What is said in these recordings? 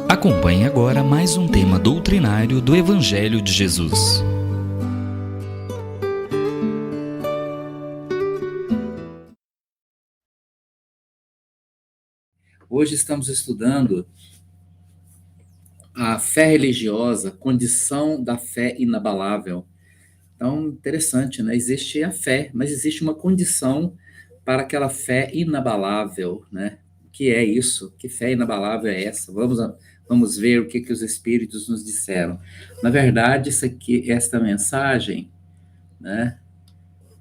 Acompanhe agora mais um tema doutrinário do Evangelho de Jesus. Hoje estamos estudando a fé religiosa, condição da fé inabalável. Então, interessante, né? Existe a fé, mas existe uma condição para aquela fé inabalável, né? O que é isso? Que fé inabalável é essa? Vamos ver o que os Espíritos nos disseram. Na verdade, esta mensagem, né?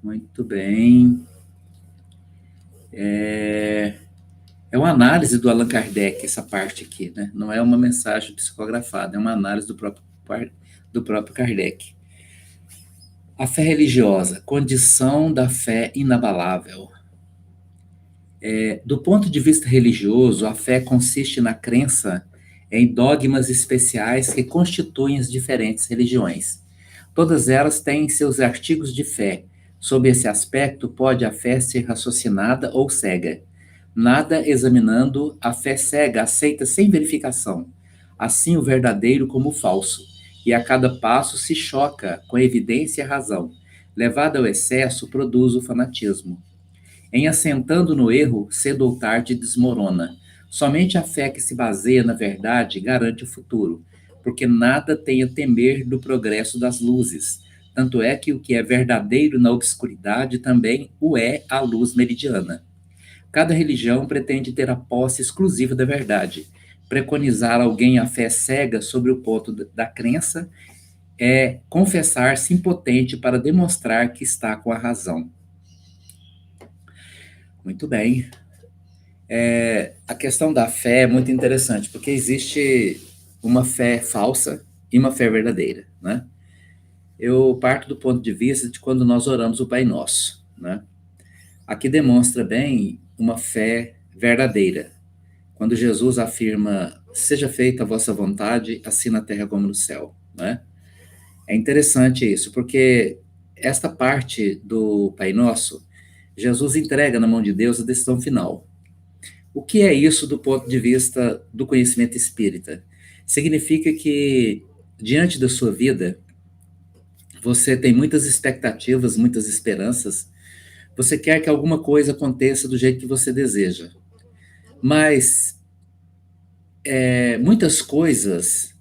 Muito bem. É uma análise do Allan Kardec, essa parte aqui, né? Não é uma mensagem psicografada, é uma análise do próprio Kardec. A fé religiosa, condição da fé inabalável. Do ponto de vista religioso, a fé consiste na crença em dogmas especiais que constituem as diferentes religiões. Todas elas têm seus artigos de fé. Sob esse aspecto, pode a fé ser raciocinada ou cega. Nada examinando, a fé cega aceita sem verificação, assim o verdadeiro como o falso, e a cada passo se choca com a evidência e a razão. Levada ao excesso, produz o fanatismo. Em assentando no erro, cedo ou tarde desmorona. Somente a fé que se baseia na verdade garante o futuro, porque nada tem a temer do progresso das luzes. Tanto é que o que é verdadeiro na obscuridade também o é à luz meridiana. Cada religião pretende ter a posse exclusiva da verdade. Preconizar alguém a fé cega sobre o ponto da crença é confessar-se impotente para demonstrar que está com a razão. Muito bem. A questão da fé é muito interessante, porque existe uma fé falsa e uma fé verdadeira, né? Eu parto do ponto de vista de quando nós oramos o Pai Nosso, né? Aqui demonstra bem uma fé verdadeira. Quando Jesus afirma, seja feita a vossa vontade, assim na terra como no céu, né? É interessante isso, porque esta parte do Pai Nosso, Jesus entrega na mão de Deus a decisão final. O que é isso do ponto de vista do conhecimento espírita? Significa que, diante da sua vida, você tem muitas expectativas, muitas esperanças, você quer que alguma coisa aconteça do jeito que você deseja. Mas muitas coisas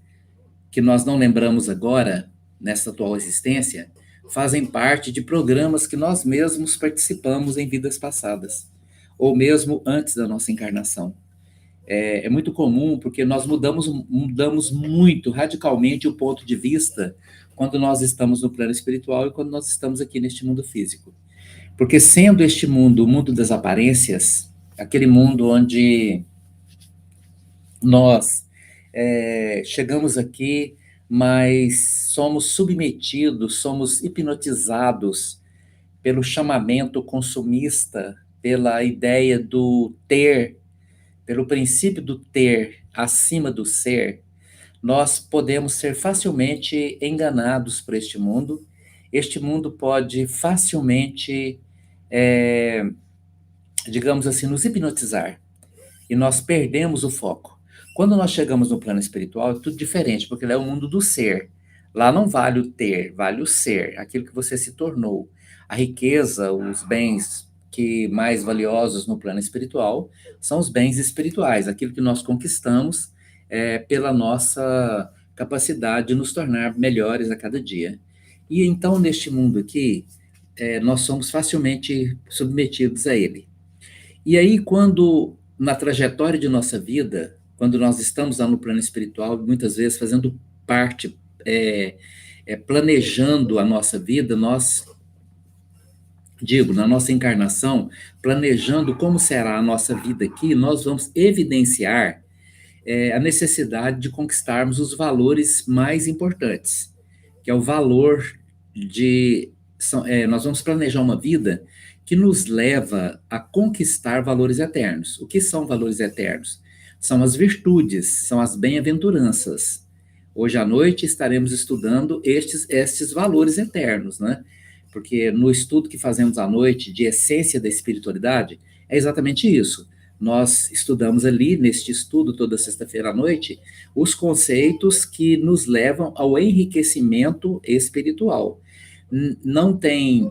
que nós não lembramos agora, nessa atual existência, fazem parte de programas que nós mesmos participamos em vidas passadas, ou mesmo antes da nossa encarnação. É muito comum, porque nós mudamos muito, radicalmente, o ponto de vista quando nós estamos no plano espiritual e quando nós estamos aqui neste mundo físico. Porque sendo este mundo o mundo das aparências, aquele mundo onde nós chegamos aqui, mas somos submetidos, somos hipnotizados pelo chamamento consumista, pela ideia do ter, pelo princípio do ter acima do ser, nós podemos ser facilmente enganados por este mundo. Este mundo pode facilmente, digamos assim, nos hipnotizar. E nós perdemos o foco. Quando nós chegamos no plano espiritual, é tudo diferente, porque lá é o mundo do ser. Lá não vale o ter, vale o ser, aquilo que você se tornou. A riqueza, os bens que mais valiosos no plano espiritual são os bens espirituais, aquilo que nós conquistamos pela nossa capacidade de nos tornar melhores a cada dia. E então, neste mundo aqui, nós somos facilmente submetidos a ele. E aí, quando na trajetória de nossa vida, quando nós estamos lá no plano espiritual, muitas vezes fazendo parte, planejando a nossa vida, na nossa encarnação, planejando como será a nossa vida aqui, nós vamos evidenciar a necessidade de conquistarmos os valores mais importantes, que é o valor nós vamos planejar uma vida que nos leva a conquistar valores eternos. O que são valores eternos? São as virtudes, são as bem-aventuranças. Hoje à noite estaremos estudando estes valores eternos, né? Porque no estudo que fazemos à noite de essência da espiritualidade, é exatamente isso. nós estudamos ali, neste estudo, toda sexta-feira à noite, os conceitos que nos levam ao enriquecimento espiritual. Não tem.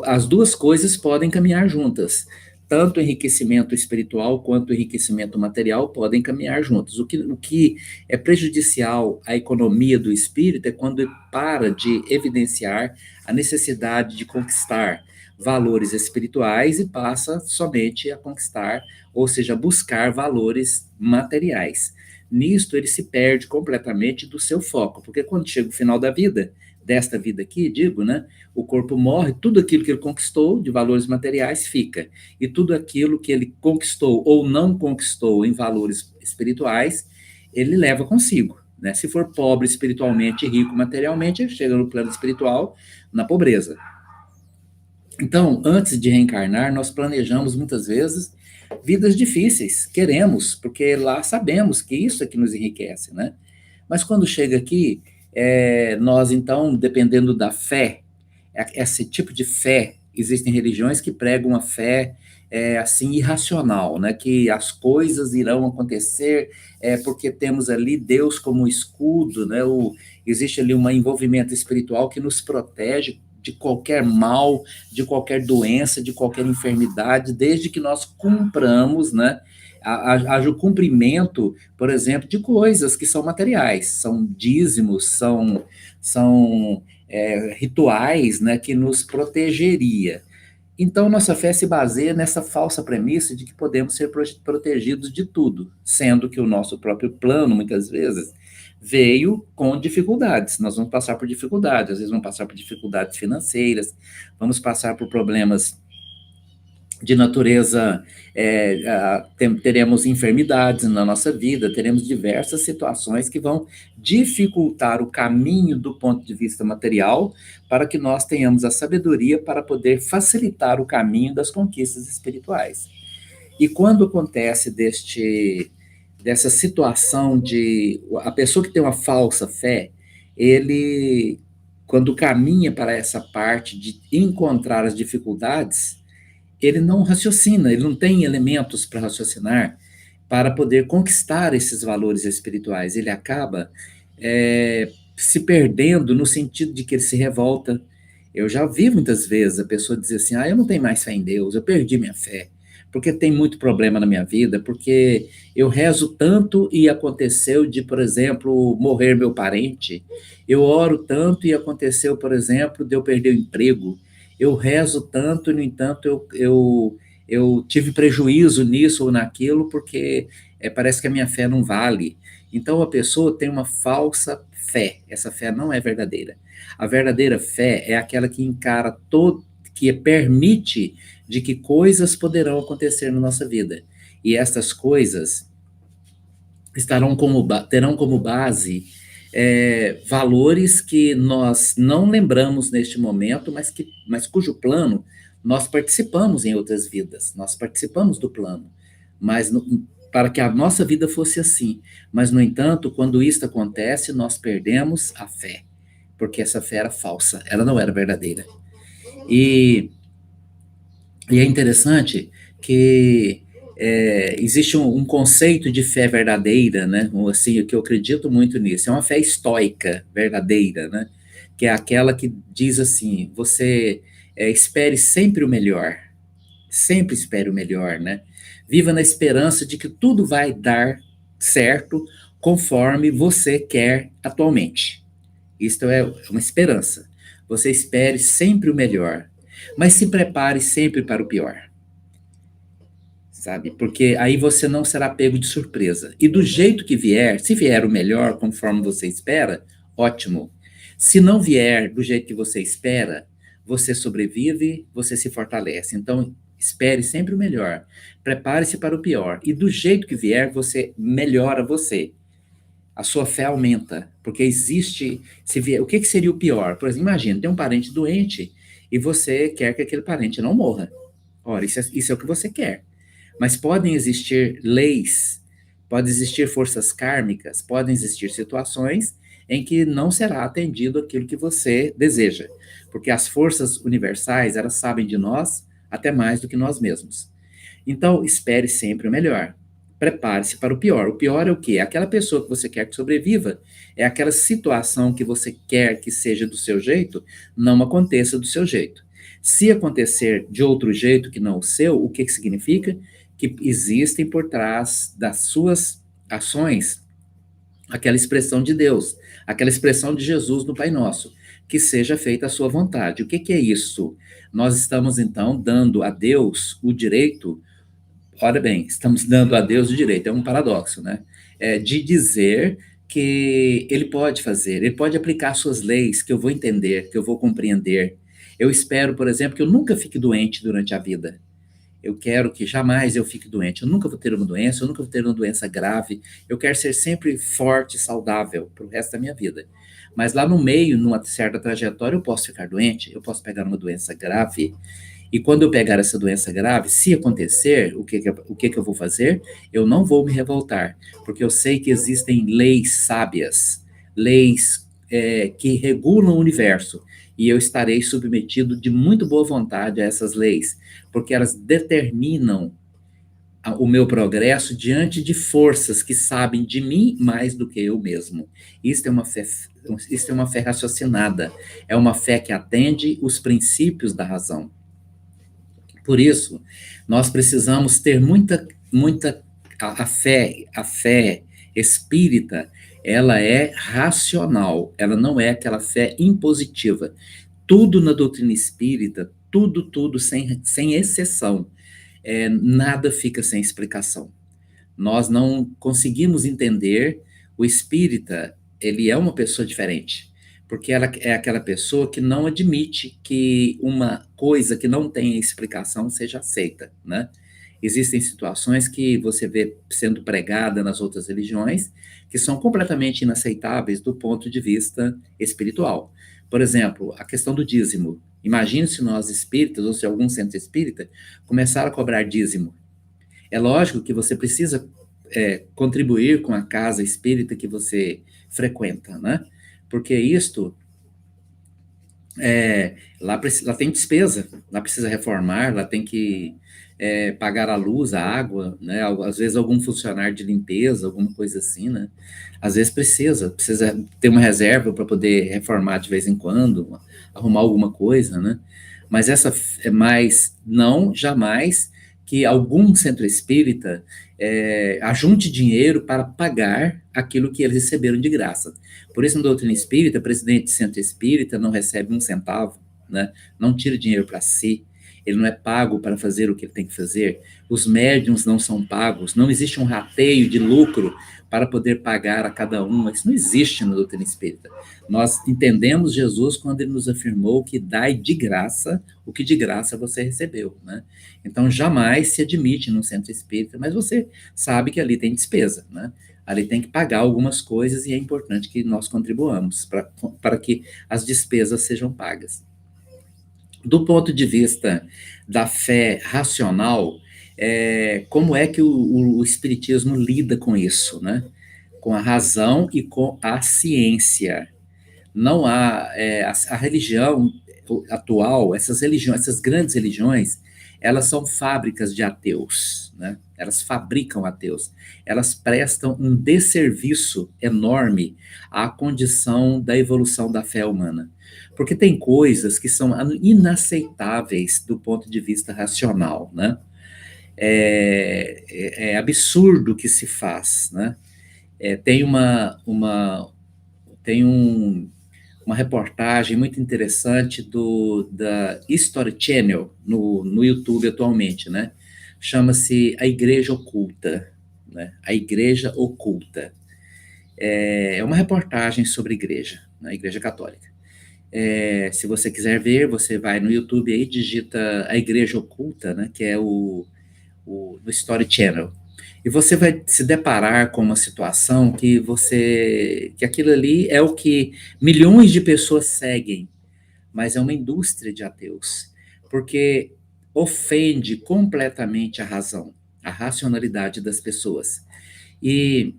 As duas coisas podem caminhar juntas. Tanto o enriquecimento espiritual quanto o enriquecimento material podem caminhar juntos. O que é prejudicial à economia do espírito é quando ele para de evidenciar a necessidade de conquistar valores espirituais e passa somente a conquistar, ou seja, buscar valores materiais. Nisto ele se perde completamente do seu foco, porque quando chega o final da vida, desta vida aqui, digo, né, o corpo morre, tudo aquilo que ele conquistou de valores materiais fica, e tudo aquilo que ele conquistou ou não conquistou em valores espirituais, ele leva consigo. Né? Se for pobre espiritualmente e rico materialmente, ele chega no plano espiritual na pobreza. Então, antes de reencarnar, nós planejamos muitas vezes vidas difíceis, queremos, porque lá sabemos que isso é que nos enriquece, né? Mas quando chega aqui, nós então, dependendo da fé, esse tipo de fé, existem religiões que pregam uma fé assim irracional, né? Que as coisas irão acontecer porque temos ali Deus como escudo, né? Existe ali um envolvimento espiritual que nos protege de qualquer mal, de qualquer doença, de qualquer enfermidade, desde que nós cumpramos, né? Haja o cumprimento, por exemplo, de coisas que são materiais, são dízimos, são rituais, né, que nos protegeria. Então, nossa fé se baseia nessa falsa premissa de que podemos ser protegidos de tudo, sendo que o nosso próprio plano, muitas vezes, veio com dificuldades. Nós vamos passar por dificuldades, às vezes vamos passar por dificuldades financeiras, vamos passar por problemas de natureza, teremos enfermidades na nossa vida, teremos diversas situações que vão dificultar o caminho do ponto de vista material, para que nós tenhamos a sabedoria para poder facilitar o caminho das conquistas espirituais. E quando acontece dessa situação de a pessoa que tem uma falsa fé, ele, quando caminha para essa parte de encontrar as dificuldades, ele não raciocina, ele não tem elementos para raciocinar para poder conquistar esses valores espirituais. Ele acaba se perdendo no sentido de que ele se revolta. Eu já vi muitas vezes a pessoa dizer assim, eu não tenho mais fé em Deus, eu perdi minha fé, porque tem muito problema na minha vida, porque eu rezo tanto e aconteceu de, por exemplo, morrer meu parente, eu oro tanto e aconteceu, por exemplo, de eu perder o emprego, eu rezo tanto e, no entanto, eu tive prejuízo nisso ou naquilo, porque parece que a minha fé não vale. Então, a pessoa tem uma falsa fé, essa fé não é verdadeira. A verdadeira fé é aquela que encara todo, que permite de que coisas poderão acontecer na nossa vida. E estas coisas terão como base valores que nós não lembramos neste momento, mas cujo plano nós participamos em outras vidas, nós participamos do plano, mas para que a nossa vida fosse assim. Mas, no entanto, quando isso acontece, nós perdemos a fé, porque essa fé era falsa, ela não era verdadeira. E é interessante que existe um conceito de fé verdadeira, né? Assim, que eu acredito muito nisso. É uma fé estoica verdadeira, né? Que é aquela que diz assim: você espere sempre o melhor, sempre espere o melhor, né? Viva na esperança de que tudo vai dar certo conforme você quer atualmente. Isto é uma esperança. Você espere sempre o melhor, mas se prepare sempre para o pior, sabe? Porque aí você não será pego de surpresa. E do jeito que vier, se vier o melhor, conforme você espera, ótimo. Se não vier do jeito que você espera, você sobrevive, você se fortalece. Então, espere sempre o melhor. Prepare-se para o pior. E do jeito que vier, você melhora você. A sua fé aumenta. Porque existe... Se vier, o que seria o pior? Por exemplo, imagina, tem um parente doente e você quer que aquele parente não morra. Ora, isso é o que você quer. Mas podem existir leis, podem existir forças kármicas, podem existir situações em que não será atendido aquilo que você deseja. Porque as forças universais, elas sabem de nós até mais do que nós mesmos. Então, espere sempre o melhor. Prepare-se para o pior. O pior é o quê? Aquela pessoa que você quer que sobreviva, é aquela situação que você quer que seja do seu jeito, não aconteça do seu jeito. Se acontecer de outro jeito que não o seu, o que significa? Que existem por trás das suas ações aquela expressão de Deus, aquela expressão de Jesus no Pai Nosso, que seja feita a sua vontade. O que é isso? Nós estamos, então, dando a Deus o direito, ora bem, estamos dando a Deus o direito, é um paradoxo, né? De dizer que ele pode fazer, ele pode aplicar suas leis, que eu vou entender, que eu vou compreender. Eu espero, por exemplo, que eu nunca fique doente durante a vida. Eu quero que jamais eu fique doente. Eu nunca vou ter uma doença, eu nunca vou ter uma doença grave. Eu quero ser sempre forte e saudável para o resto da minha vida. Mas lá no meio, numa certa trajetória, eu posso ficar doente, eu posso pegar uma doença grave. E quando eu pegar essa doença grave, se acontecer, o que eu vou fazer? Eu não vou me revoltar, porque eu sei que existem leis sábias, leis que regulam o universo, e eu estarei submetido de muito boa vontade a essas leis, porque elas determinam o meu progresso diante de forças que sabem de mim mais do que eu mesmo. Isso é uma fé raciocinada, é uma fé que atende os princípios da razão. Por isso, nós precisamos ter muita a fé espírita, ela é racional, ela não é aquela fé impositiva. Tudo na doutrina espírita, tudo, sem exceção, nada fica sem explicação. Nós não conseguimos entender o espírita, ele é uma pessoa diferente, porque ela é aquela pessoa que não admite que uma coisa que não tem explicação seja aceita, né? Existem situações que você vê sendo pregada nas outras religiões que são completamente inaceitáveis do ponto de vista espiritual. Por exemplo, a questão do dízimo. Imagine se nós espíritas, ou se algum centro espírita, começar a cobrar dízimo. É lógico que você precisa contribuir com a casa espírita que você frequenta, né? Porque isto, lá tem despesa, lá precisa reformar, lá tem que pagar a luz, a água, né? Às vezes algum funcionário de limpeza, alguma coisa assim, né? Às vezes precisa ter uma reserva para poder reformar de vez em quando, arrumar alguma coisa, né? Mas não jamais que algum centro espírita ajunte dinheiro para pagar aquilo que eles receberam de graça. Por isso, na doutrina espírita, o presidente de centro espírita não recebe um centavo, né? Não tira dinheiro para si, ele não é pago para fazer o que ele tem que fazer, os médiuns não são pagos, não existe um rateio de lucro para poder pagar a cada um, isso não existe na doutrina espírita. Nós entendemos Jesus quando ele nos afirmou que dai de graça o que de graça você recebeu, né? Então, jamais se admite num centro espírita, mas você sabe que ali tem despesa, né? Ali tem que pagar algumas coisas e é importante que nós contribuamos para que as despesas sejam pagas. Do ponto de vista da fé racional, como é que o Espiritismo lida com isso, né? Com a razão e com a ciência. Não há a religião atual, essas grandes religiões, elas são fábricas de ateus, né? Elas fabricam ateus. Elas prestam um desserviço enorme à condição da evolução da fé humana. Porque tem coisas que são inaceitáveis do ponto de vista racional, né? É absurdo o que se faz, né? Tem uma reportagem muito interessante da History Channel no YouTube atualmente, né? Chama-se A Igreja Oculta, né? A Igreja Oculta. É uma reportagem sobre igreja, né? A Igreja Católica. Se você quiser ver, você vai no YouTube aí, digita A Igreja Oculta, né? Que é no History Channel. E você vai se deparar com uma situação que aquilo ali é o que milhões de pessoas seguem, mas é uma indústria de ateus, porque ofende completamente a razão, a racionalidade das pessoas. E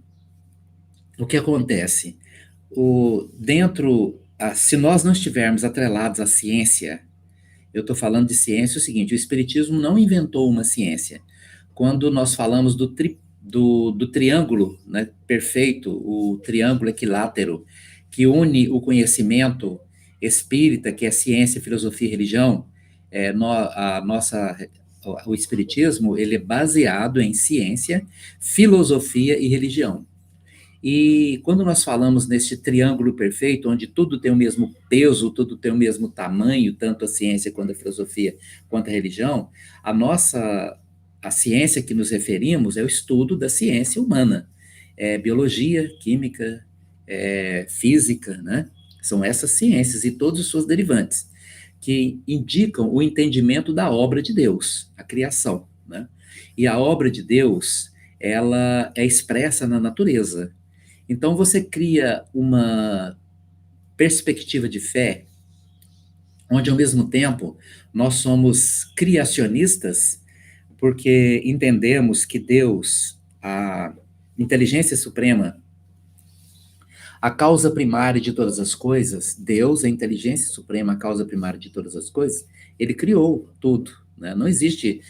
o que acontece? Se nós não estivermos atrelados à ciência, eu estou falando de ciência, é o seguinte: o Espiritismo não inventou uma ciência. quando nós falamos do triângulo, né, perfeito, o triângulo equilátero, que une o conhecimento espírita, que é ciência, filosofia e religião, o espiritismo, ele é baseado em ciência, filosofia e religião. E quando nós falamos nesse triângulo perfeito, onde tudo tem o mesmo peso, tudo tem o mesmo tamanho, tanto a ciência quanto a filosofia, quanto a religião, a ciência que nos referimos é o estudo da ciência humana. É biologia, química, física, né? São essas ciências e todos os seus derivantes, que indicam o entendimento da obra de Deus, a criação, né? E a obra de Deus, ela é expressa na natureza. Então você cria uma perspectiva de fé, onde ao mesmo tempo nós somos criacionistas, porque entendemos que Deus, a inteligência suprema, a causa primária de todas as coisas, Deus, a inteligência suprema, a causa primária de todas as coisas, ele criou tudo, né? Não existe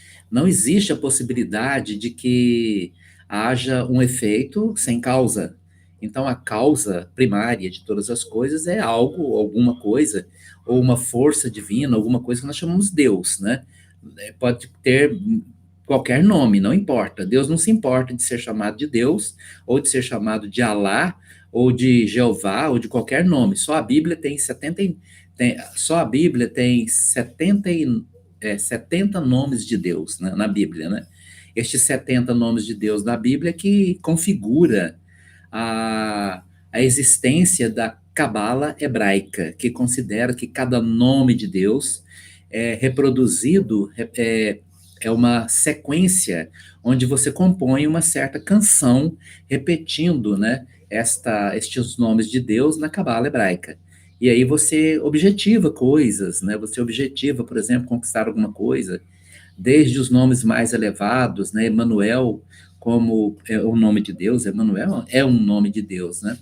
a possibilidade de que haja um efeito sem causa. Então, a causa primária de todas as coisas é algo, alguma coisa, ou uma força divina, alguma coisa que nós chamamos Deus, né? Pode ter qualquer nome, não importa. Deus não se importa de ser chamado de Deus, ou de ser chamado de Alá, ou de Jeová, ou de qualquer nome. Só a Bíblia tem 70 nomes de Deus, né, na Bíblia, né? Estes 70 nomes de Deus na Bíblia que configura a existência da Cabala hebraica, que considera que cada nome de Deus é reproduzido, é uma sequência onde você compõe uma certa canção repetindo, né, estes nomes de Deus na Cabala hebraica. E aí você objetiva coisas, né? Você objetiva, por exemplo, conquistar alguma coisa, desde os nomes mais elevados, né? Emanuel, como é o nome de Deus, Emanuel é um nome de Deus, né?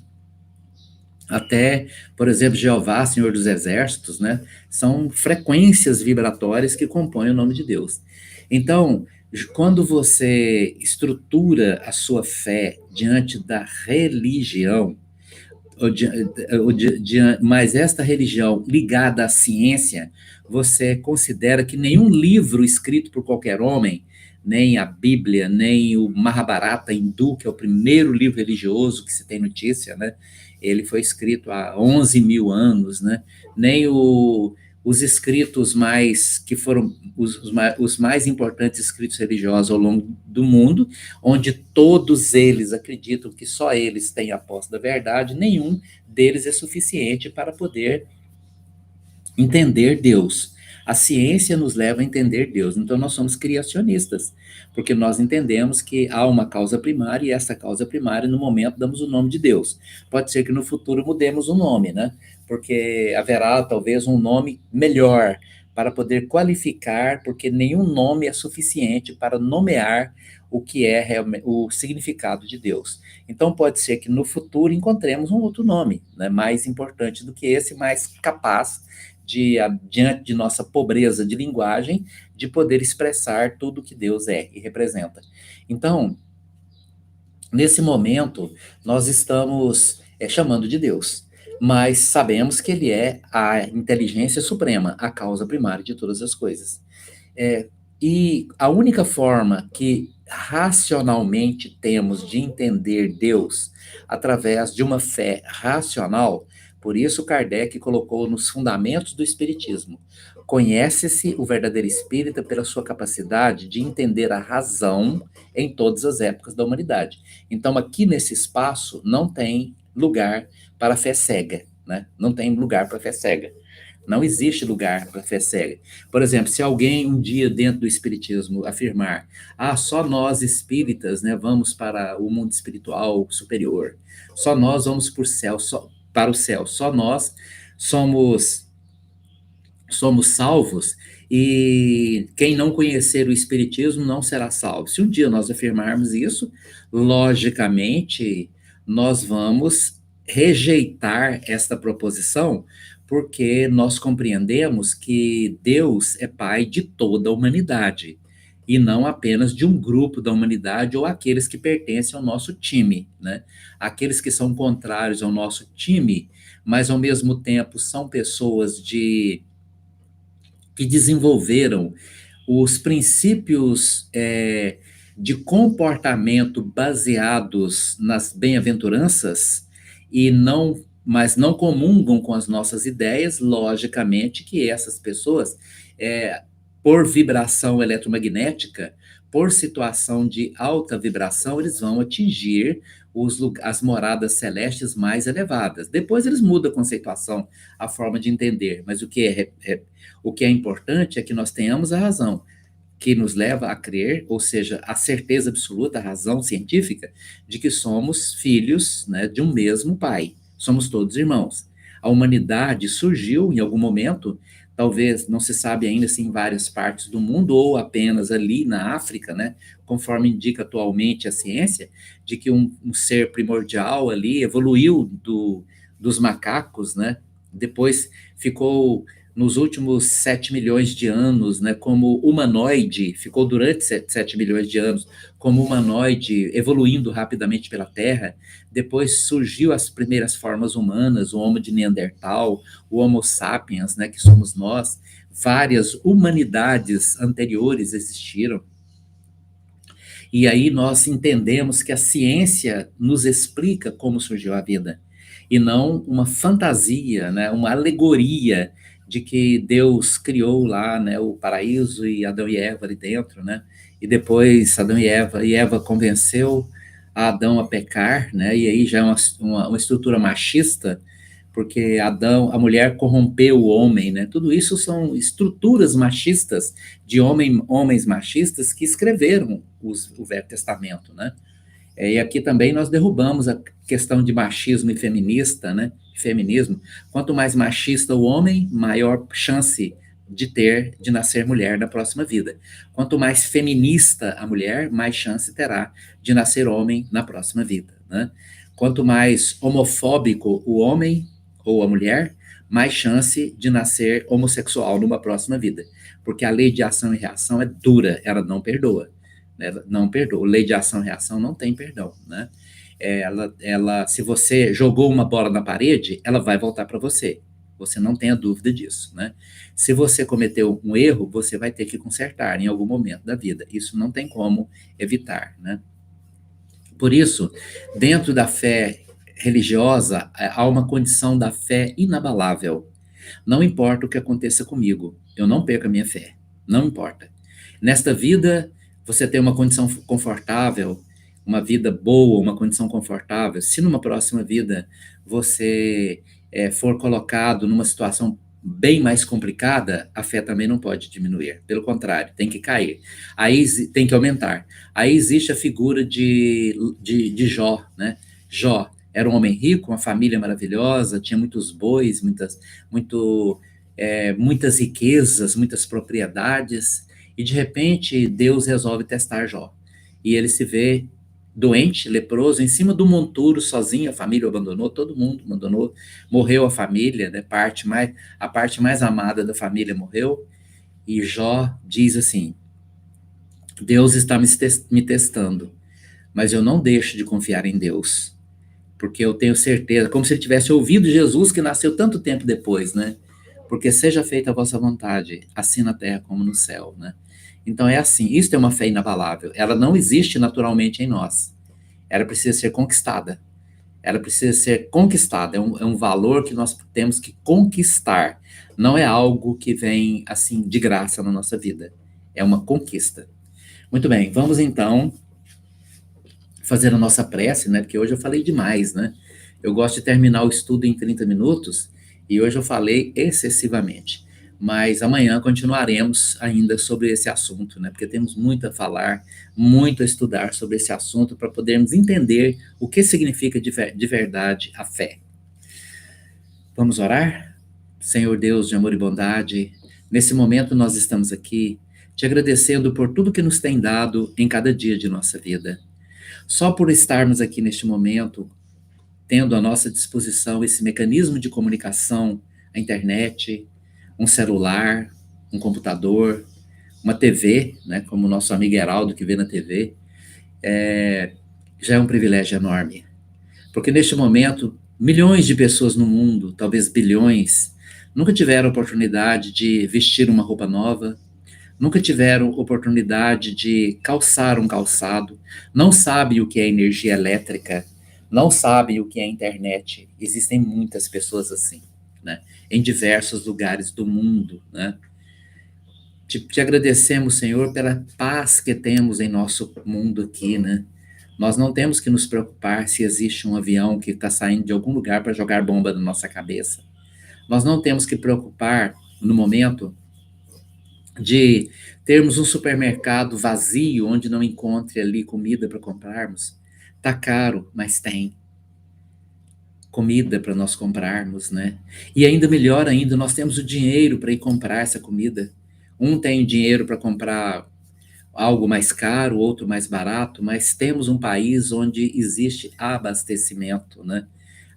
Até, por exemplo, Jeová, Senhor dos Exércitos, né? São frequências vibratórias que compõem o nome de Deus. Então, quando você estrutura a sua fé diante da religião, mas esta religião ligada à ciência, você considera que nenhum livro escrito por qualquer homem, nem a Bíblia, nem o Mahabharata hindu, que é o primeiro livro religioso que se tem notícia, né? Ele foi escrito há 11 mil anos, né? Nem os escritos que foram os mais importantes escritos religiosos ao longo do mundo, onde todos eles acreditam que só eles têm a posse da verdade, nenhum deles é suficiente para poder entender Deus. A ciência nos leva a entender Deus, então nós somos criacionistas, porque nós entendemos que há uma causa primária, e essa causa primária, no momento, damos o nome de Deus. Pode ser que no futuro mudemos o nome, né? Porque haverá talvez um nome melhor para poder qualificar, porque nenhum nome é suficiente para nomear o que é o significado de Deus. Então pode ser que no futuro encontremos um outro nome, né, mais importante do que esse, mais capaz diante de nossa pobreza de linguagem, de poder expressar tudo que Deus é e representa. Então, nesse momento, nós estamos chamando de Deus, mas sabemos que ele é a inteligência suprema, a causa primária de todas as coisas. E a única forma que racionalmente temos de entender Deus através de uma fé racional, por isso Kardec colocou nos fundamentos do Espiritismo: conhece-se o verdadeiro espírita pela sua capacidade de entender a razão em todas as épocas da humanidade. Então, aqui nesse espaço, não tem lugar para a fé cega, né? Não tem lugar para a fé cega. Não existe lugar para fé cega. Por exemplo, se alguém um dia dentro do espiritismo afirmar: só nós espíritas, né, vamos para o mundo espiritual superior, só nós vamos para o céu, só nós somos salvos, e quem não conhecer o espiritismo não será salvo. Se um dia nós afirmarmos isso, logicamente nós vamos rejeitar esta proposição, porque nós compreendemos que Deus é pai de toda a humanidade. e não apenas de um grupo da humanidade ou aqueles que pertencem ao nosso time, né? Aqueles que são contrários ao nosso time, mas ao mesmo tempo são pessoas que desenvolveram os princípios de comportamento baseados nas bem-aventuranças e não, mas não comungam com as nossas ideias, logicamente que essas pessoas, por vibração eletromagnética, por situação de alta vibração, eles vão atingir as moradas celestes mais elevadas. Depois eles mudam a conceituação, a forma de entender, mas o que é importante é que nós tenhamos a razão, que nos leva a crer, ou seja, a certeza absoluta, a razão científica, de que somos filhos, né, de um mesmo pai. Somos todos irmãos. A humanidade surgiu em algum momento, talvez não se sabe ainda se em várias partes do mundo ou apenas ali na África, né, conforme indica atualmente a ciência, de que um ser primordial ali evoluiu dos macacos, né, depois ficou nos últimos 7 milhões de anos, né, como humanoide, ficou durante 7 milhões de anos como humanoide, evoluindo rapidamente pela Terra. Depois surgiu as primeiras formas humanas, o Homo de Neandertal, o Homo sapiens, né, que somos nós. Várias humanidades anteriores existiram. E aí nós entendemos que a ciência nos explica como surgiu a vida, e não uma fantasia, né, uma alegoria de que Deus criou lá, né, o paraíso e Adão e Eva ali dentro, né, e depois Adão e Eva convenceu a Adão a pecar, né, e aí já é uma estrutura machista, porque a mulher corrompeu o homem, né? Tudo isso são estruturas machistas de homens machistas que escreveram o Velho Testamento, né? E aqui também nós derrubamos a questão de machismo e feminista, né? Feminismo. Quanto mais machista o homem, maior chance de nascer mulher na próxima vida. Quanto mais feminista a mulher, mais chance terá de nascer homem na próxima vida, né? Quanto mais homofóbico o homem ou a mulher, mais chance de nascer homossexual numa próxima vida. Porque a lei de ação e reação é dura, ela não perdoa. Ela não perdoa. Lei de ação e reação não tem perdão, né? Se você jogou uma bola na parede, ela vai voltar para você. Você não tenha dúvida disso, né? Se você cometeu um erro, você vai ter que consertar em algum momento da vida. Isso não tem como evitar, né? Por isso, dentro da fé religiosa, há uma condição da fé inabalável. Não importa o que aconteça comigo, eu não perco a minha fé. Não importa. Nesta vida, você tem uma condição confortável, uma vida boa, uma condição confortável. Se numa próxima vida você for colocado numa situação bem mais complicada, a fé também não pode diminuir. Pelo contrário, tem que cair. Aí tem que aumentar. Aí existe a figura de Jó, né? Jó era um homem rico, uma família maravilhosa, tinha muitos bois, muitas riquezas, muitas propriedades, e de repente Deus resolve testar Jó. E ele se vê doente, leproso, em cima do monturo, sozinho, a família o abandonou, todo mundo abandonou, morreu a família, né, a parte mais amada da família morreu, e Jó diz assim: Deus está me testando, mas eu não deixo de confiar em Deus, porque eu tenho certeza, como se ele tivesse ouvido Jesus que nasceu tanto tempo depois, né? Porque seja feita a vossa vontade, assim na terra como no céu, né? Então é assim, isso é uma fé inabalável, ela não existe naturalmente em nós, ela precisa ser conquistada, é um valor que nós temos que conquistar, não é algo que vem assim de graça na nossa vida, é uma conquista. Muito bem, vamos então fazer a nossa prece, né? Porque hoje eu falei demais, né? Eu gosto de terminar o estudo em 30 minutos e hoje eu falei excessivamente. Mas amanhã continuaremos ainda sobre esse assunto, né? Porque temos muito a falar, muito a estudar sobre esse assunto para podermos entender o que significa de verdade a fé. Vamos orar? Senhor Deus de amor e bondade, nesse momento nós estamos aqui te agradecendo por tudo que nos tem dado em cada dia de nossa vida. Só por estarmos aqui neste momento, tendo à nossa disposição esse mecanismo de comunicação, a internet, um celular, um computador, uma TV, né, como o nosso amigo Heraldo que vê na TV, já é um privilégio enorme. Porque neste momento, milhões de pessoas no mundo, talvez bilhões, nunca tiveram oportunidade de vestir uma roupa nova, nunca tiveram oportunidade de calçar um calçado, não sabem o que é energia elétrica, não sabem o que é internet. Existem muitas pessoas assim, né? Em diversos lugares do mundo, né? Te agradecemos, Senhor, pela paz que temos em nosso mundo aqui, né? Nós não temos que nos preocupar se existe um avião que está saindo de algum lugar para jogar bomba na nossa cabeça. Nós não temos que preocupar, no momento, de termos um supermercado vazio onde não encontre ali comida para comprarmos. Tá caro, mas tem comida para nós comprarmos, né? E ainda melhor ainda, nós temos o dinheiro para ir comprar essa comida. Um tem dinheiro para comprar algo mais caro, outro mais barato, mas temos um país onde existe abastecimento, né?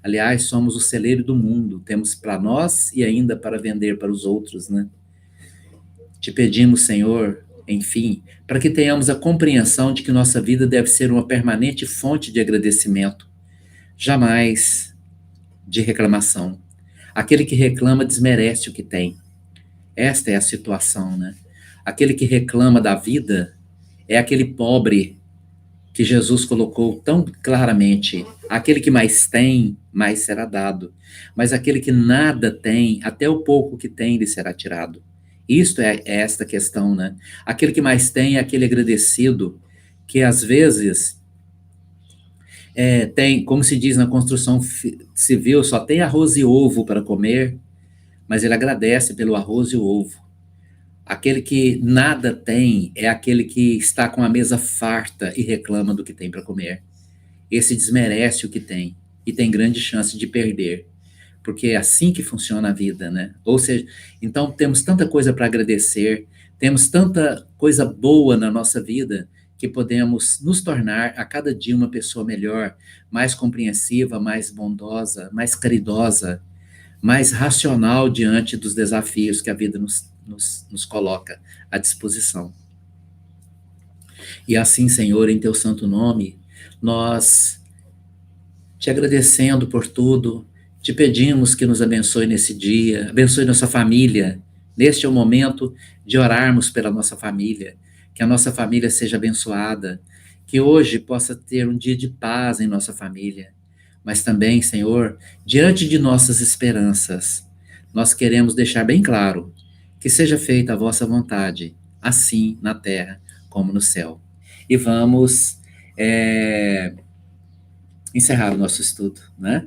Aliás, somos o celeiro do mundo, temos para nós e ainda para vender para os outros, né? Te pedimos, Senhor, enfim, para que tenhamos a compreensão de que nossa vida deve ser uma permanente fonte de agradecimento, jamais de reclamação. Aquele que reclama desmerece o que tem. Esta é a situação, né? Aquele que reclama da vida é aquele pobre que Jesus colocou tão claramente. Aquele que mais tem, mais será dado. Mas aquele que nada tem, até o pouco que tem, lhe será tirado. Isto é esta questão, né? Aquele que mais tem é aquele agradecido, que às vezes tem, como se diz na construção civil, só tem arroz e ovo para comer, mas ele agradece pelo arroz e o ovo. Aquele que nada tem é aquele que está com a mesa farta e reclama do que tem para comer. Esse desmerece o que tem e tem grande chance de perder, porque é assim que funciona a vida, né? Ou seja, então temos tanta coisa para agradecer, temos tanta coisa boa na nossa vida que podemos nos tornar a cada dia uma pessoa melhor, mais compreensiva, mais bondosa, mais caridosa, mais racional diante dos desafios que a vida nos coloca à disposição. E assim, Senhor, em teu santo nome, nós te agradecendo por tudo, te pedimos que nos abençoe nesse dia, abençoe nossa família. Neste é o momento de orarmos pela nossa família, que a nossa família seja abençoada, que hoje possa ter um dia de paz em nossa família. Mas também, Senhor, diante de nossas esperanças, nós queremos deixar bem claro que seja feita a vossa vontade, assim na terra como no céu. E vamos encerrar o nosso estudo, né?